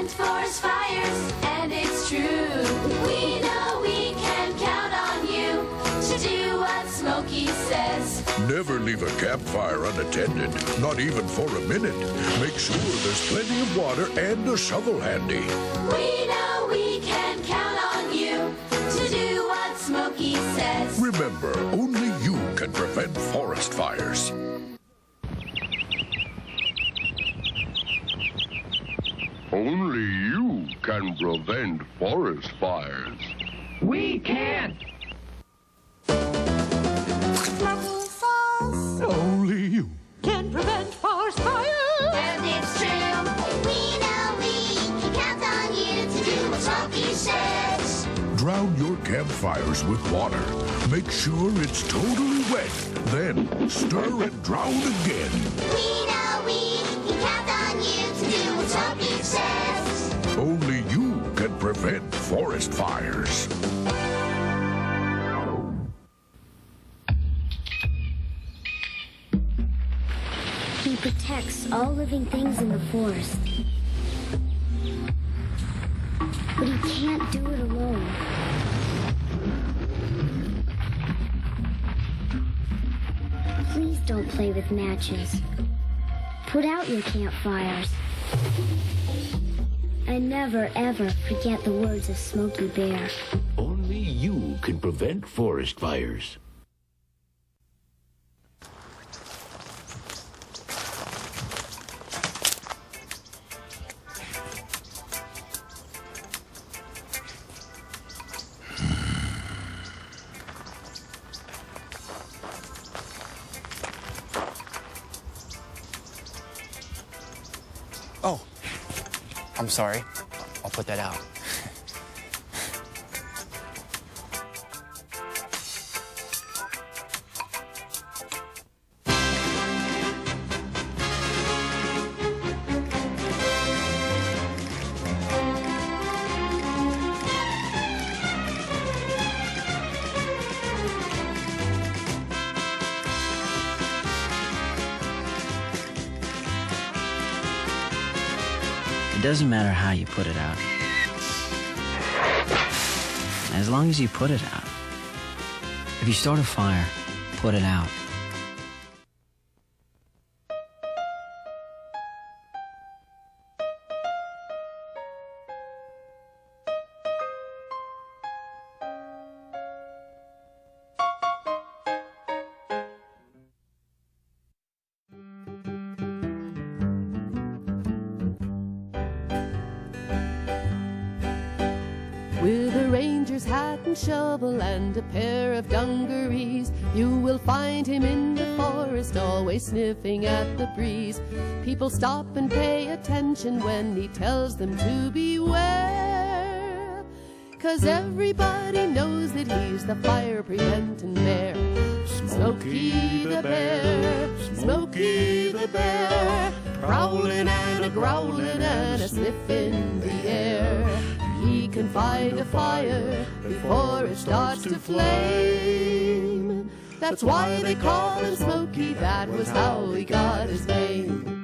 prevent forest fires, and it's true. We know we can count on you to do what Smokey says. Never leave a campfire unattended, not even for a minute. Make sure there's plenty of water and a shovel handy. We know we can count on you to do what Smokey says. Remember, only you can prevent forest fires. Only you can prevent forest fires. We can't! Only you can prevent forest fires. And it's true. We know we can count on you to do what Smokey says. drown your campfires with water. Make sure it's totally wet. Then stir and drown again. We know we can count on you to do what Smokey says. Only you can prevent forest fires. He protects all living things in the forest. But he can't do it alone. Please don't play with matches. Put out your campfires. And never, ever forget the words of Smokey Bear. Only you can prevent forest fires. Oh, I'm sorry. I'll put that out. It doesn't matter how you put it out. As long as you put it out. If you start a fire, put it out. With a ranger's hat and shovel and a pair of dungarees, you will find him in the forest, always sniffing at the breeze. People stop and pay attention when he tells them to beware, 'cause everybody knows that he's the fire-preventing bear. Smokey the Bear, Smokey the Bear, prowling and a-growling and a-sniff in the air. He can fight a fire before it starts to flame. That's why they call him Smokey, that was how he got his name.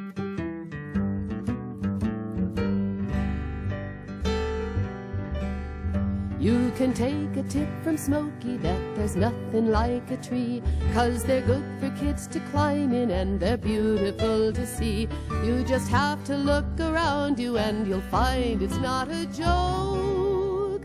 You can take a tip from Smokey that there's nothing like a tree, 'cause they're good for kids to climb in and they're beautiful to see. You just have to look around you and you'll find it's not a joke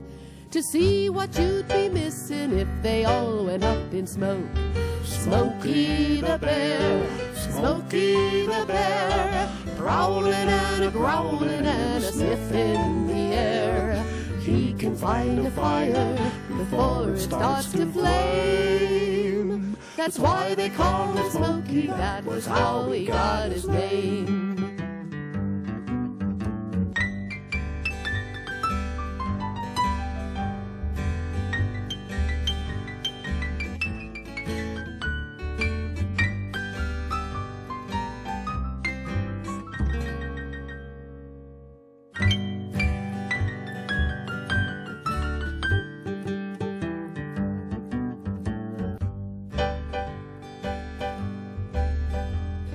to see what you'd be missing if they all went up in smoke. Smokey the Bear, Smokey the Bear, prowling and a-growling and a-sniff in the air. He can find a fire before it starts to flame. That's why they call him Smokey, that was how he got his name.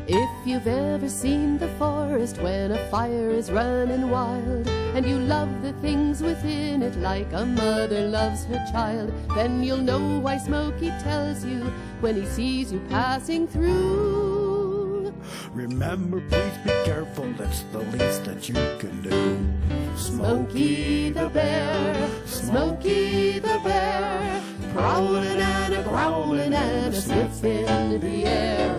If you've ever seen the forest when a fire is running wild, and you love the things within it like a mother loves her child, then you'll know why Smokey tells you when he sees you passing through. Remember, please be careful, it's the least that you can do. Smokey the Bear, Smokey the Bear, prowling and a growling and a sniffing in the air.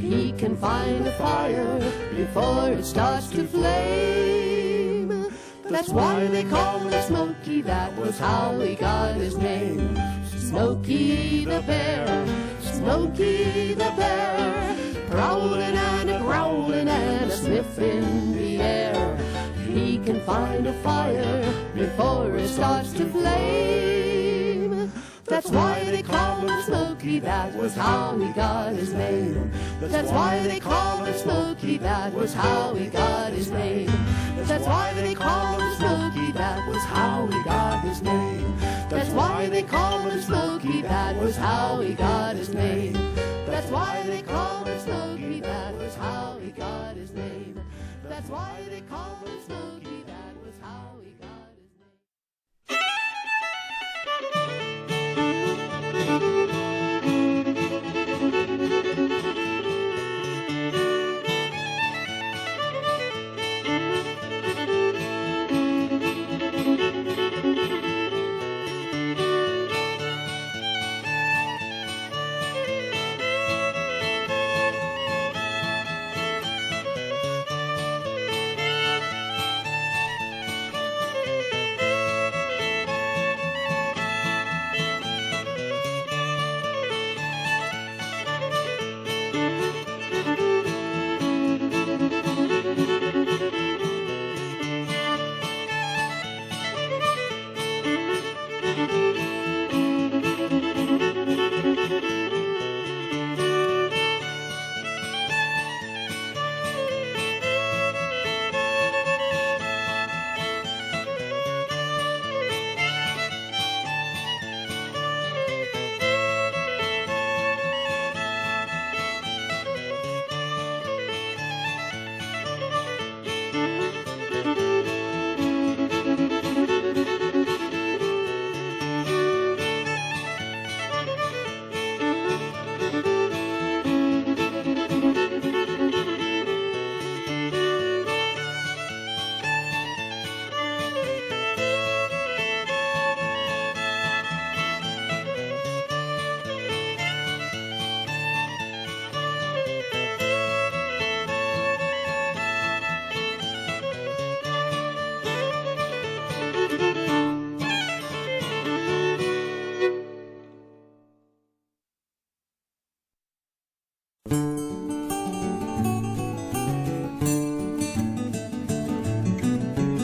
He can find a fire before it starts to flame. That's why they call him Smokey, that was how he got his name. Smokey the Bear, Smokey the Bear, prowling and a growling and a sniff in the air. He can find a fire before it starts to flame. That's why they call him Smokey, that was how he got his name. That's why they call him Smokey, that was how he got his name. That's why they call him Smokey, that was how he got his name. That's why they call him Smokey, that was how he got his name. That's why they call him Smokey, that was how he got his name. That's why they call him Smokey, that was how he got his name.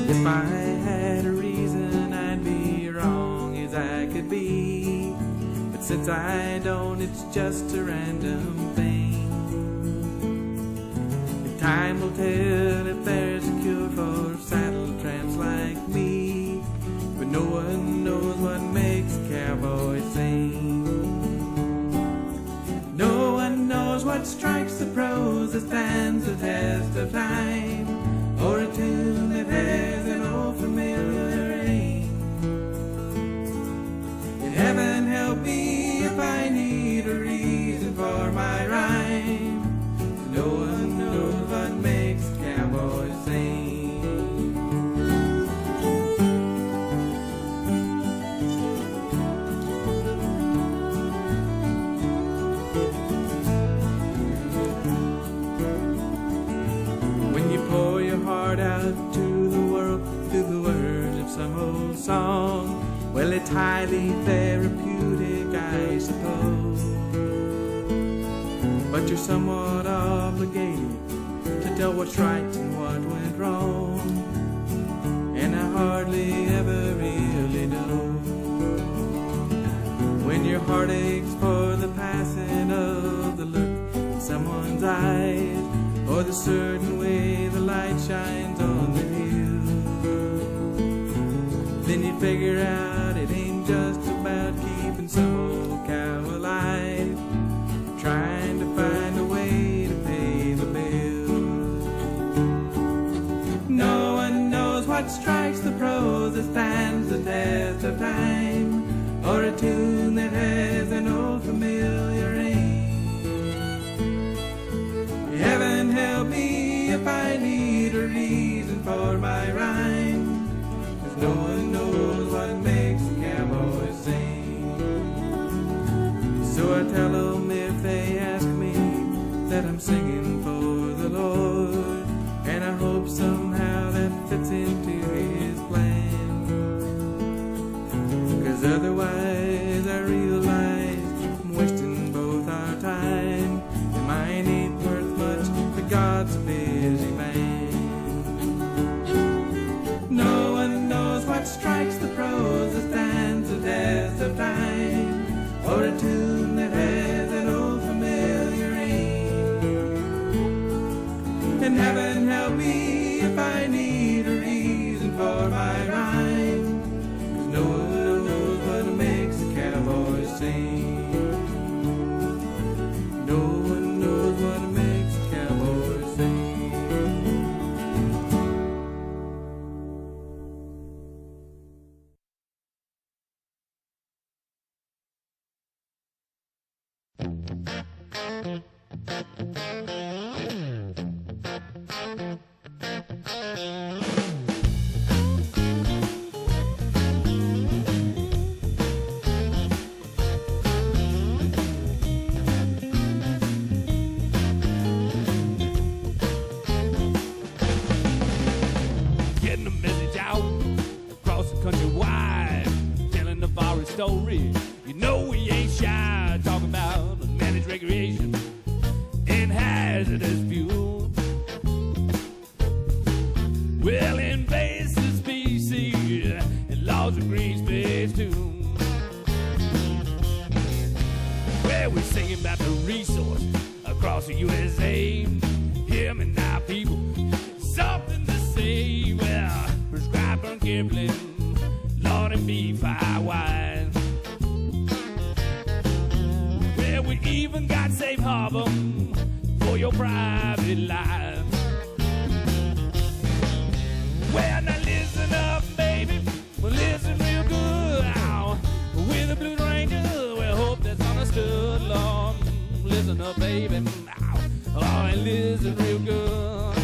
If I had a reason, I'd be wrong as I could be. But since I don't, it's just a random thing. And time will tell if there's a cure for saddle tramps like me. But no one knows what makes a cowboy sing. No one knows what strikes the prose that stands the test of time, or a tune that has an old familiar ring. And heaven help me if I need a reason for my rhyme. No one knows what makes a cowboy sing. Out to the world through the words of some old song. Well, it's highly therapeutic, I suppose. But you're somewhat obligated to tell what's right and what went wrong. And I hardly ever really know when your heart aches for the passing of the look in someone's eyes, or the certain way the light shines on the hill. Then you figure out it ain't just about keeping some old cow alive, trying to find a way to pay the what strikes the pros that stands the test of time, or a tune that has an old familiar aim. Heaven help me if I need a reason for my rhyme, 'cause no one knows what makes a cowboy sing. So I tell them if they ask me that I'm singing for the Lord, and I hope somehow that fits into his plan. 'Cause otherwise I realize I'm wasting both our time, and mine ain't worth much to God's busy man. No one knows what strikes the pros that stands the test of time, or a tune that has an old familiar aim. And heaven help me if I need a reason for my rhyme, 'cause no one knows what makes a cowboy sing. No one knows what makes a cowboy sing. Getting a message out across the country wide, telling the forest story. You know we ain't shy, talking about managed recreation and hazardous fuel. Well, invasive species and laws of green space too. Well, we're singing about the resource across the USA. Hear me now, people, something to say. Well, prescribe burn carefully, Lord and be fire wide. Well, we even got safe harbor for your private life. Well, now listen up, baby. Well, listen real good. Ow. We're the Blue Rangers. We hope that's understood, Lord. Listen up, baby. Ow. Oh, and listen real good.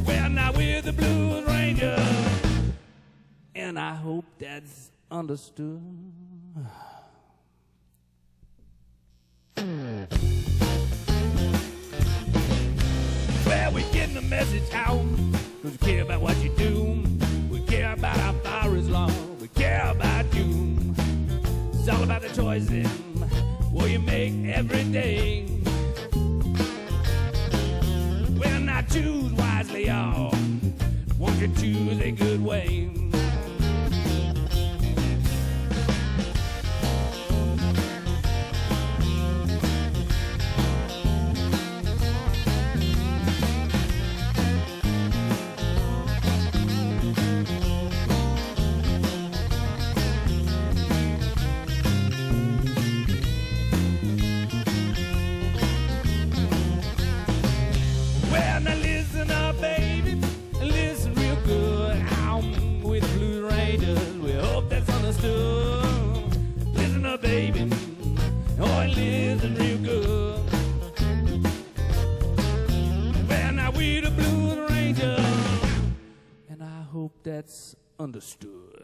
Well, now we're the Blue Rangers, and I hope that's understood. Well, we're getting the message out, 'cause we care about what you do. We care about our forest law. We care about you. It's all about the choices what you make every day. Well, now choose wisely, y'all. Won't you choose a good way? Well, now listen up, baby. Listen real good. I'm with the Blue Raiders. We hope that's understood. Listen up, baby. Oh, and listen real good. Well, now we're the Blue Rangers, and I hope that's understood.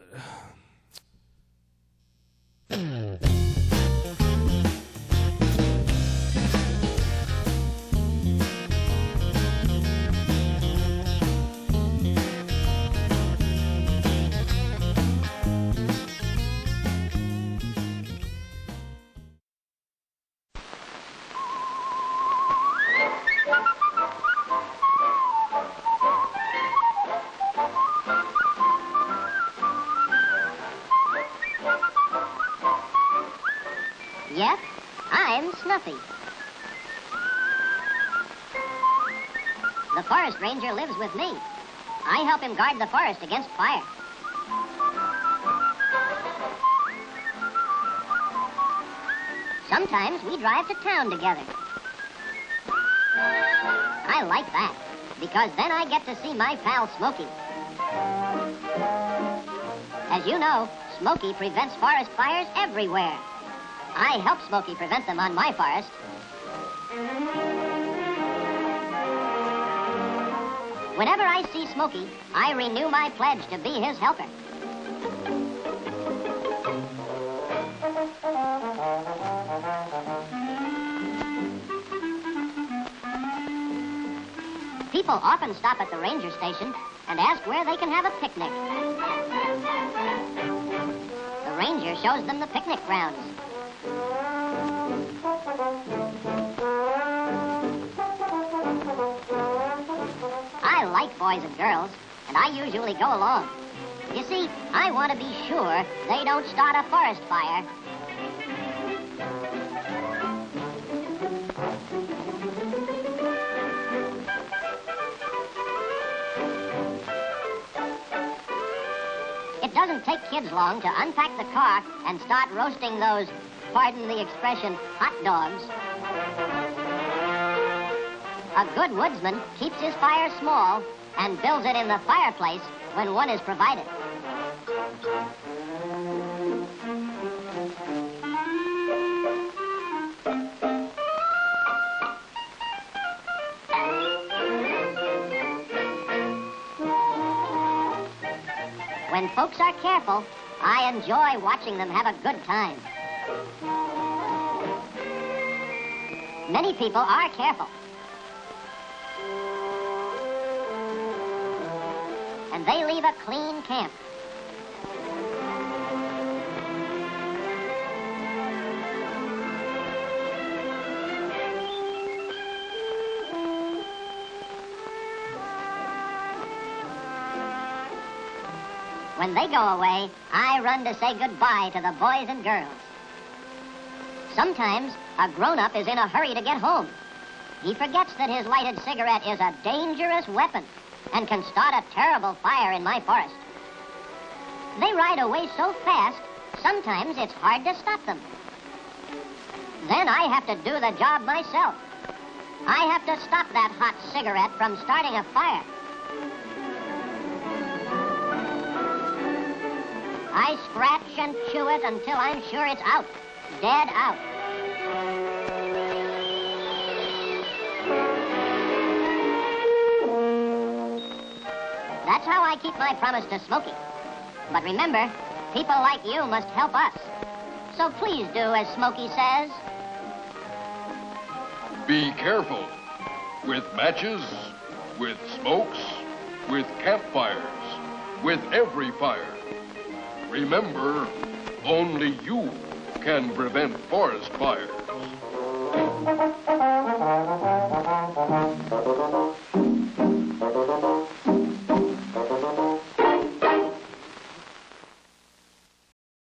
Yes, I'm Snuffy. The forest ranger lives with me. I help him guard the forest against fire. Sometimes we drive to town together. I like that. because then I get to see my pal Smokey. As you know, Smokey prevents forest fires everywhere. I help Smokey prevent them on my forest. Whenever I see Smokey, I renew my pledge to be his helper. People often stop at the ranger station and ask where they can have a picnic. The ranger shows them the picnic grounds. I like boys and girls, and I usually go along. You see, I want to be sure they don't start a forest fire. It doesn't take kids long to unpack the car and start roasting those, pardon the expression, hot dogs. A good woodsman keeps his fire small and builds it in the fireplace when one is provided. When folks are careful, I enjoy watching them have a good time. Many people are careful. And they leave a clean camp. When they go away, I run to say goodbye to the boys and girls. Sometimes a grown-up is in a hurry to get home. He forgets that his lighted cigarette is a dangerous weapon and can start a terrible fire in my forest. They ride away so fast, sometimes it's hard to stop them. Then I have to do the job myself. I have to stop that hot cigarette from starting a fire. I scratch and chew it until I'm sure it's out, dead out. That's how I keep my promise to Smokey. But remember, people like you must help us. So please do as Smokey says. Be careful. With matches, with smokes, with campfires, with every fire. Remember, only you can prevent forest fires.